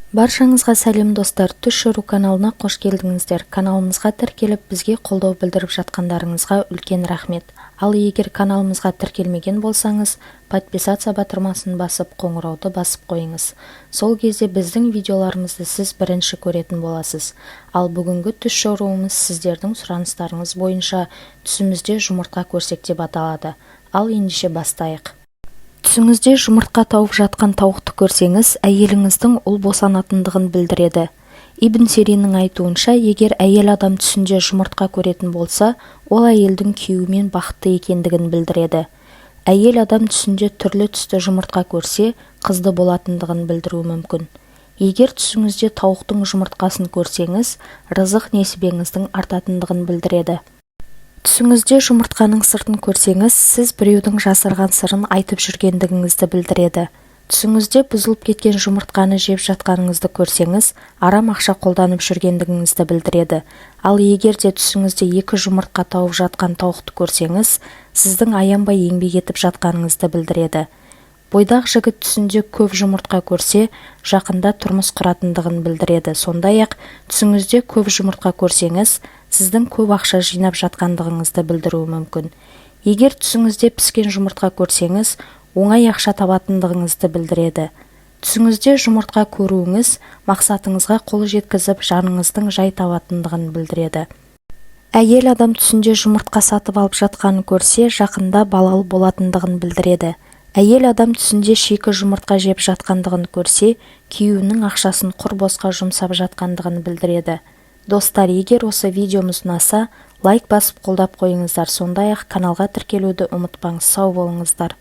Баршаңызға сәлем достар, Түс Шыру каналына қош келдіңіздер. Каналымызға тіркеліп, бізге қолдау білдіріп жатқандарыңызға үлкен рахмет. Ал егер каналымызға тіркелмеген болсаңыз, подписаться батырмасын басып, қоңырауды басып қойыңыз. Сол кезде біздің видеоларымызды сіз бірінші көретін боласыз. Ал бүгінгі Түс Шыруымыз сіздердің сұраныстарыңыз бойынша түсімізде жұмыртқа көрсек деп аталады. Ал ендеше бастайық. Түсіңізде жұмыртқа тауып жатқан тауықты көрсеңіз, әйеліңіздің ұл босанатындығын білдіреді. Ибн Сириннің айтуынша, егер әйел адам түсінде жұмыртқа көретін болса, ол әйелдің күйеуімен бақытты екендігін білдіреді. Әйел адам түсінде түрлі түсті жұмыртқа көрсе, қызды болатындығын білдіруі мүмкін. Егер түсіңізде тауықтың жұмыртқасын көрсеңіз, рызық несібеңіздің артатындығын білдіреді. Түсіңізде жұмыртқаның сыртын көрсеңіз, сіз біреудің жасырған сырын айтып жүргендігіңізді білдіреді. Түсіңізде бұзылып кеткен жұмыртқаны жеп жатқаныңызды көрсеңіз, арам ақша қолданып жүргендігіңізді білдіреді. Ал егер де түсіңізде 2 жұмыртқа тауып жатқан тауықты көрсеңіз, сіздің аянбай еңбек етіп жатқаныңызды білдіреді. Бойдақ жігіт түсінде көп жұмыртқа көрсе, жақында тұрмыс құратындығын білдіреді. Сондай-ақ, түсіңізде көп жұмыртқа көрсеңіз, сіздің көп ақша жинап жатқандығыңызды білдіруі мүмкін. Егер түсіңізде піскен жұмыртқа көрсеңіз, оңай ақша табатындығыңызды білдіреді. Түсіңізде жұмыртқа көруіңіз мақсатыңызға қол жеткізіп, жаныңыздың жай табатындығын білдіреді. Әйел адам түсінде жұмыртқа сатып алып жатқанын көрсе, жақында балалы болатындығын білдіреді. Әйел адам түсінде шикі жұмыртқа жеп жатқандығын көрсе, күйеуінің ақшасын құр босқа жұмсап жатқандығын білдіреді. Достар, егер осы видеомыз ұнаса, лайк басып қолдап қойыңыздар. Сондай-ақ каналға тіркелуді ұмытпаңыз. Сау болыңыздар.